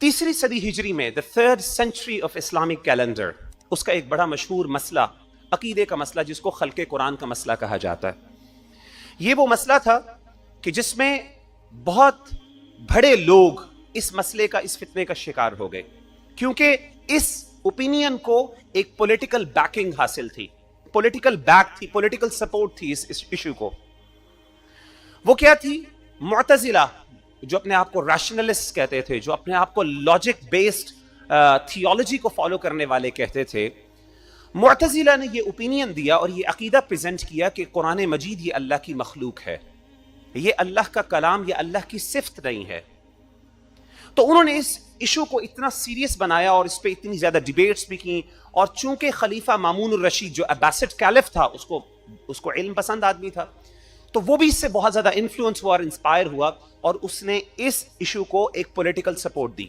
تیسری صدی ہجری میں the third century of Islamic calendar اس کا ایک بڑا مشہور مسئلہ عقیدے کا مسئلہ جس کو خلق قرآن کا مسئلہ کہا جاتا ہے. یہ وہ مسئلہ تھا کہ جس میں بہت بڑے لوگ اس مسئلے کا اس فتنے کا شکار ہو گئے کیونکہ اس اوپینین کو ایک پولیٹیکل بیکنگ حاصل تھی, پولیٹیکل بیک تھی, پولیٹیکل سپورٹ تھی اس ایشو کو. وہ کیا تھی؟ معتزلہ جو اپنے آپ کو ریشنلسٹ کہتے تھے, جو اپنے آپ کو لاجک بیسڈ تھیولوجی کو فالو کرنے والے کہتے تھے, معتزلہ نے یہ اوپینین دیا اور یہ عقیدہ پریزنٹ کیا کہ قرآن مجید یہ اللہ کی مخلوق ہے, یہ اللہ کا کلام, یہ اللہ کی صفت نہیں ہے. تو انہوں نے اس ایشو کو اتنا سیریس بنایا اور اس پہ اتنی زیادہ ڈیبیٹس بھی کی, اور چونکہ خلیفہ مامون الرشید جو عباسڈ کیلف تھا اس کو علم پسند آدمی تھا, تو وہ بھی اس سے بہت زیادہ انفلوئنس ہوا اور انسپائر ہوا اور اس نے اس ایشو کو ایک پولیٹیکل سپورٹ دی.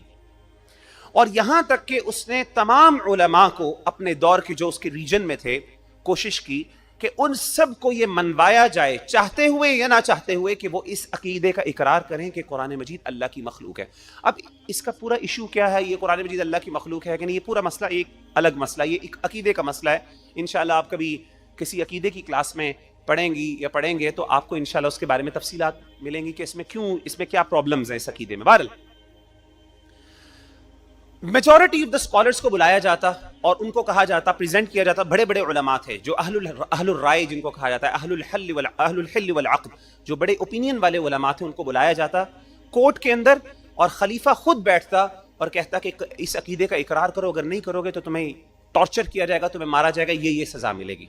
اور یہاں تک کہ اس نے تمام علماء کو اپنے دور کے جو اس کے ریجن میں تھے کوشش کی کہ ان سب کو یہ منوایا جائے, چاہتے ہوئے یا نہ چاہتے ہوئے, کہ وہ اس عقیدے کا اقرار کریں کہ قرآن مجید اللہ کی مخلوق ہے. اب اس کا پورا ایشو کیا ہے, یہ قرآن مجید اللہ کی مخلوق ہے کہ نہیں, یہ پورا مسئلہ ایک الگ مسئلہ, یہ ایک عقیدے کا مسئلہ ہے. انشاءاللہ آپ کبھی کسی عقیدے کی کلاس میں پڑھیں گی یا پڑھیں گے تو آپ کو انشاءاللہ اس کے بارے میں تفصیلات ملیں گی کہ اس میں کیا پرابلمز ہیں اس عقیدے میں. بہرحال میجورٹی آف دا اسکالرس کو بلایا جاتا اور ان کو کہا جاتا, پریزنٹ کیا جاتا, بڑے بڑے علماء تھے جو اہل الرائے جن کو کہا جاتا ہے, اہل الحل والعقد, جو بڑے اوپینین والے علماء تھے, ان کو بلایا جاتا کورٹ کے اندر, اور خلیفہ خود بیٹھتا اور کہتا کہ اس عقیدے کا اقرار کرو, اگر نہیں کرو گے تو تمہیں ٹارچر کیا جائے گا, تمہیں مارا جائے گا, یہ سزا ملے گی.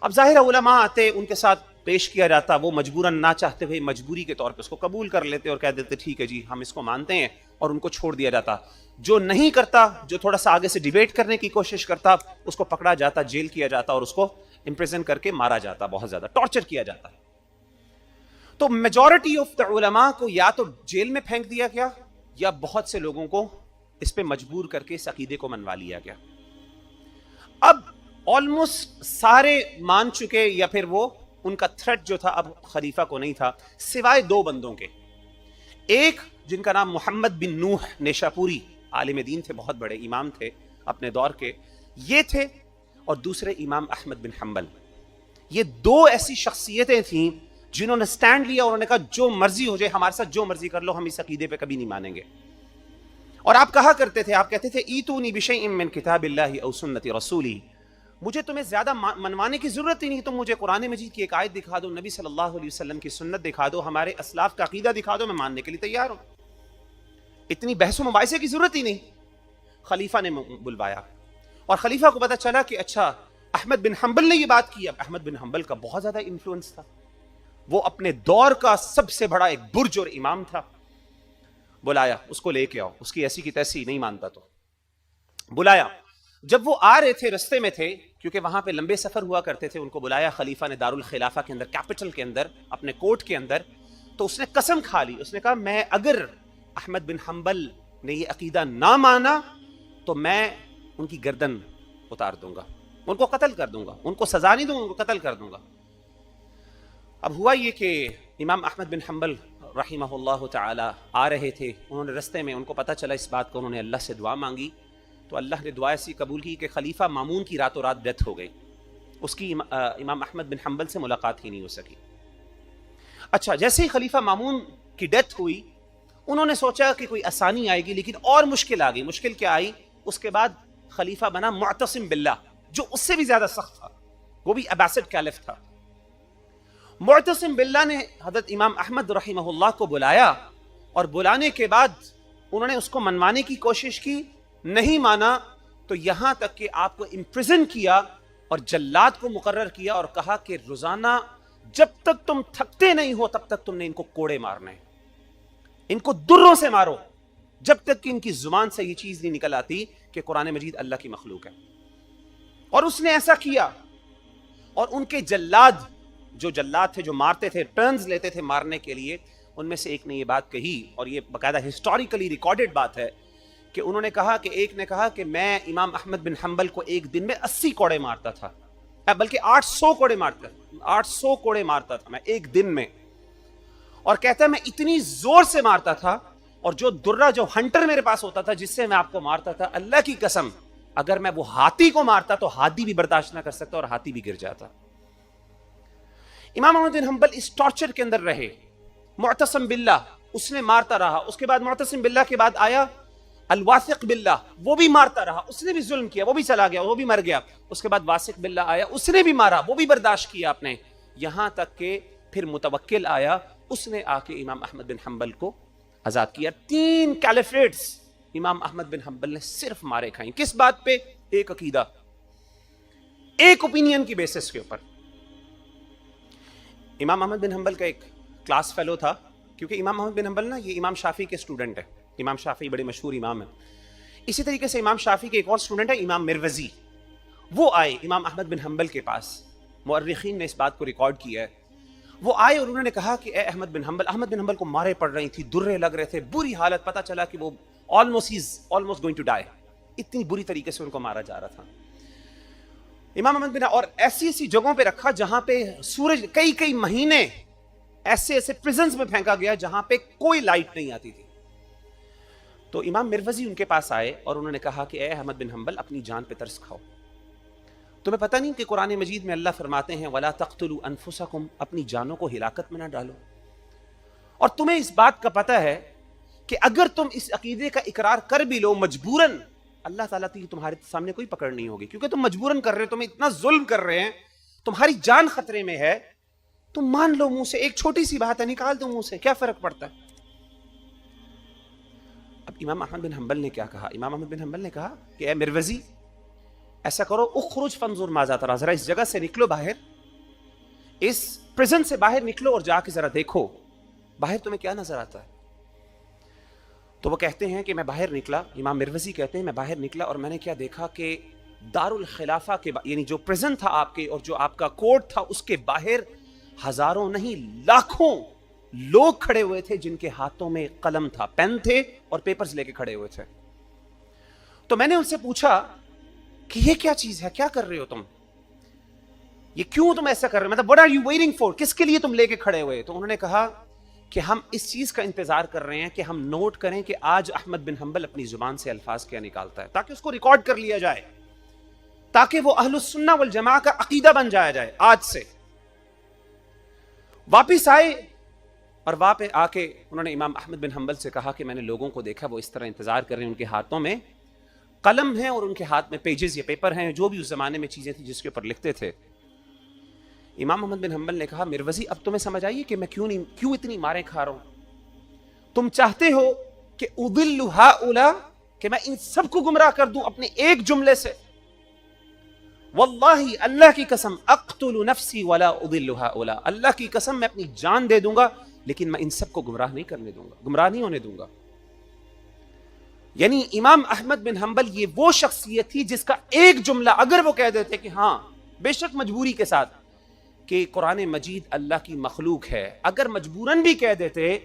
اب ظاہر علماء آتے, ان کے ساتھ پیش کیا جاتا, وہ مجبوراً نہ چاہتے ہوئے مجبوری کے طور پہ اس کو قبول کر لیتے اور کہہ دیتے ٹھیک ہے جی ہم اس کو مانتے ہیں, اور ان کو چھوڑ دیا جاتا. جو نہیں کرتا, جو تھوڑا سا آگے سے ڈیبیٹ کرنے کی کوشش کرتا, اس کو پکڑا جاتا, جیل کیا جاتا اور اس کو امپریزن کر کے مارا جاتا, بہت زیادہ ٹارچر کیا جاتا. تو میجورٹی آف دا علماء کو یا تو جیل میں پھینک دیا گیا یا بہت سے لوگوں کو اس پہ مجبور کر کے اس عقیدے کو منوا لیا گیا. اب آلموسٹ سارے مان چکے, یا پھر وہ ان کا تھریٹ جو تھا اب خلیفہ کو نہیں تھا, سوائے دو بندوں کے. ایک جن کا نام محمد بن نوح نیشاپوری, عالم دین تھے, بہت بڑے امام تھے اپنے دور کے, یہ تھے, اور دوسرے امام احمد بن حنبل. یہ دو ایسی شخصیتیں تھیں جنہوں نے سٹینڈ لیا اور انہوں نے کہا جو مرضی ہو جائے, ہمارے ساتھ جو مرضی کر لو, ہم اس عقیدے پہ کبھی نہیں مانیں گے. اور آپ کہا کرتے تھے, آپ کہتے تھے ایتونی بشیء من کتاب اللہ او سنت رسولی, مجھے تمہیں زیادہ منوانے کی ضرورت ہی نہیں, تم مجھے قرآن مجید کی ایک آیت دکھا دو, نبی صلی اللہ علیہ وسلم کی سنت دکھا دو, ہمارے اسلاف کا عقیدہ دکھا دو, میں ماننے کے لیے تیار ہوں. اتنی بحث و مباحثے کی ضرورت ہی نہیں. خلیفہ نے بلوایا اور خلیفہ کو پتا چلا کہ اچھا احمد بن حنبل نے یہ بات کی. اب احمد بن حنبل کا بہت زیادہ انفلوئنس تھا, وہ اپنے دور کا سب سے بڑا ایک برج اور امام تھا. بلایا, اس کو لے کے آؤ, اس کی ایسی کی تیسی نہیں مانتا تو بلایا. جب وہ آ رہے تھے, رستے میں تھے, کیونکہ وہاں پہ لمبے سفر ہوا کرتے تھے, ان کو بلایا خلیفہ نے دارالخلافہ کے اندر, کیپٹل کے اندر, اپنے کورٹ کے اندر. تو اس نے قسم کھا لی, اس نے کہا میں اگر احمد بن حنبل نے یہ عقیدہ نہ مانا تو میں ان کی گردن اتار دوں گا, ان کو قتل کر دوں گا, ان کو سزا نہیں دوں گا, ان کو قتل کر دوں گا. اب ہوا یہ کہ امام احمد بن حنبل رحمہ اللہ تعالی آ رہے تھے, انہوں نے رستے میں, ان کو پتہ چلا اس بات کو, انہوں نے اللہ سے دعا مانگی, تو اللہ نے دعا ایسی قبول کی کہ خلیفہ مامون کی راتوں رات ڈیتھ ہو گئی, اس کی امام احمد بن حنبل سے ملاقات ہی نہیں ہو سکی. اچھا, جیسے ہی خلیفہ مامون کی ڈیتھ ہوئی, انہوں نے سوچا کہ کوئی آسانی آئے گی, لیکن اور مشکل آ گئی. مشکل کیا آئی؟ اس کے بعد خلیفہ بنا معتصم باللہ, جو اس سے بھی زیادہ سخت تھا, وہ بھی عباسڈ کیلف تھا. معتصم باللہ نے حضرت امام احمد رحمہ اللہ کو بلایا, اور بلانے کے بعد انہوں نے اس کو منوانے کی کوشش کی, نہیں مانا, تو یہاں تک کہ آپ کو امپریزن کیا اور جلاد کو مقرر کیا اور کہا کہ روزانہ جب تک تم تھکتے نہیں ہو تب تک تم نے ان کو کوڑے مارنے, ان کو دروں سے مارو, جب تک کہ ان کی زبان سے یہ چیز نہیں نکل آتی کہ قرآن مجید اللہ کی مخلوق ہے. اور اس نے ایسا کیا, اور ان کے جلاد تھے, جو مارتے تھے, ٹرنز لیتے تھے مارنے کے لیے, ان میں سے ایک نے یہ بات کہی, اور یہ باقاعدہ ہسٹوریکلی ریکارڈڈ بات ہے, کہ انہوں نے کہا کہ ایک نے کہا کہ میں امام احمد بن حنبل کو ایک دن میں 80 کوڑے مارتا تھا, بلکہ 800 کوڑے مارتا تھا میں ایک دن میں. اور کہتا ہے میں اتنی زور سے مارتا تھا اور جو درہ جو ہنٹر میرے پاس ہوتا تھا جس سے میں آپ کو مارتا تھا، اللہ کی قسم اگر میں وہ ہاتھی کو مارتا تو ہاتھی بھی برداشت نہ کر سکتا اور ہاتھی بھی گر جاتا۔ امام احمد بن حنبل اس ٹارچر کے اندر رہے۔ معتصم باللہ اس نے مارتا رہا، اس کے بعد معتصم باللہ کے بعد آیا الواثق باللہ، وہ بھی مارتا رہا، اس نے بھی ظلم کیا، وہ بھی چلا گیا، وہ بھی مر گیا۔ اس کے بعد واثق باللہ آیا، اس نے بھی مارا، وہ بھی برداشت کیا آپ نے، یہاں تک کہ پھر متوکل آیا، اس نے آ کے امام احمد بن حنبل کو آزاد کیا۔ 3 کیلیفیٹس امام احمد بن حنبل نے صرف مارے کھائیں۔ کس بات پہ؟ ایک عقیدہ، ایک اوپینین کی بیسس کے اوپر۔ امام احمد بن حنبل کا ایک کلاس فیلو تھا، کیونکہ امام احمد بن حنبل نا یہ امام شافعی کے اسٹوڈنٹ ہے، امام شافعی بڑے مشہور امام ہیں۔ اسی طریقے سے امام شافعی کے ایک اور اسٹوڈنٹ ہے امام مروزی، وہ آئے امام احمد بن حنبل کے پاس، مؤرخین نے اس بات کو ریکارڈ کیا ہے۔ وہ آئے اور انہوں نے کہا کہ اے احمد بن حنبل کو مارے پڑ رہی تھی، درے لگ رہے تھے، بری حالت، پتہ چلا کہ وہ almost going to die، اتنی بری طریقے سے ان کو مارا جا رہا تھا۔ امام احمد بن، اور ایسی جگہوں پہ رکھا جہاں پہ سورج کئی مہینے ایسے پریزنز میں پھینکا گیا جہاں پہ کوئی لائٹ نہیں آتی تھی۔ تو امام مروزی ان کے پاس آئے اور انہوں نے کہا کہ اے احمد بن حنبل اپنی جان پہ ترس کھاؤ، تمہیں پتہ نہیں کہ قرآن مجید میں اللہ فرماتے ہیں وَلَا تَقْتُلُوا أَنفُسَكُمْ، اپنی جانوں کو ہلاکت میں نہ ڈالو، اور تمہیں اس بات کا پتہ ہے کہ اگر تم اس عقیدے کا اقرار کر بھی لو مجبوراً، اللہ تعالیٰ تمہارے سامنے کوئی پکڑ نہیں ہوگی، کیونکہ تم مجبوراً کر رہے ہو، تمہیں اتنا ظلم کر رہے ہیں، تمہاری جان خطرے میں ہے، تم مان لو منہ سے، ایک چھوٹی سی بات ہے نکال دو منہ سے، کیا فرق پڑتا ہے؟ اب امام احمد بن حنبل نے کیا کہا؟ امام احمد بن حنبل نے کہا کہ اے مروزی ایسا کرو، اخرج فانظر ماذا ترى، ذرا اس جگہ سے نکلو باہر، اس پریزن سے باہر نکلو اور جا کے ذرا دیکھو باہر تمہیں کیا نظر آتا ہے۔ تو وہ کہتے ہیں کہ میں باہر نکلا، امام مروزی کہتے ہیں میں باہر نکلا اور میں نے کیا دیکھا کہ دار الخلافہ کے یعنی جو پریزن تھا آپ کے اور جو آپ کا کورٹ تھا اس کے باہر ہزاروں نہیں لاکھوں لوگ کھڑے ہوئے تھے جن کے ہاتھوں میں قلم تھا، پین تھے اور پیپرز لے کے کھڑے ہوئے تھے۔ تو میں نے ان سے پوچھا کہ یہ کیا چیز ہے، کیا کر رہے ہو تم، یہ کیوں تم ایسا کر رہے ہو، مطلب what are you waiting for، کس کے لیے تم لے کے کھڑے ہوئے؟ تو انہوں نے کہا کہ ہم اس چیز کا انتظار کر رہے ہیں کہ ہم نوٹ کریں کہ آج احمد بن حنبل اپنی زبان سے الفاظ کیا نکالتا ہے، تاکہ اس کو ریکارڈ کر لیا جائے، تاکہ وہ اہل السنہ والجماعہ کا عقیدہ بن جایا جائے۔ آج سے واپس آئے اور وہاں پہ آ کے انہوں نے امام احمد بن حنبل سے کہا کہ میں نے لوگوں کو دیکھا وہ اس طرح انتظار کر رہے ہیں، ان کے ہاتھوں میں قلم ہیں اور ان کے ہاتھ میں پیجز یا پیپر ہیں، جو بھی اس زمانے میں چیزیں تھیں جس کے اوپر لکھتے تھے۔ امام احمد بن حنبل نے کہا مروزی اب تمہیں سمجھ آئیے کہ میں کیوں اتنی ماریں کھا رہا ہوں؟ تم چاہتے ہو کہ اضل ہؤلاء، کہ میں ان سب کو گمراہ کر دوں اپنے ایک جملے سے؟ واللہ اللہ کی قسم اقتل نفسی ولا اضل ہؤلاء، اللہ کی قسم میں اپنی جان دے دوں گا لیکن میں ان سب کو گمراہ نہیں کرنے دوں گا، گمراہ نہیں ہونے دوں گا۔ یعنی امام احمد بن حنبل یہ وہ شخصیت تھی جس کا ایک جملہ اگر وہ کہہ دیتے کہ ہاں بے شک مجبوری کے ساتھ کہ قرآن مجید اللہ کی مخلوق ہے، اگر مجبوراً بھی کہہ دیتے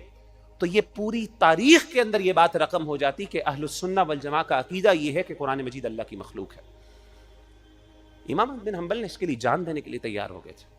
تو یہ پوری تاریخ کے اندر یہ بات رقم ہو جاتی کہ اہل السنہ والجماعہ کا عقیدہ یہ ہے کہ قرآن مجید اللہ کی مخلوق ہے۔ امام احمد بن حنبل نے اس کے لیے جان دینے کے لیے تیار ہو گئے تھے۔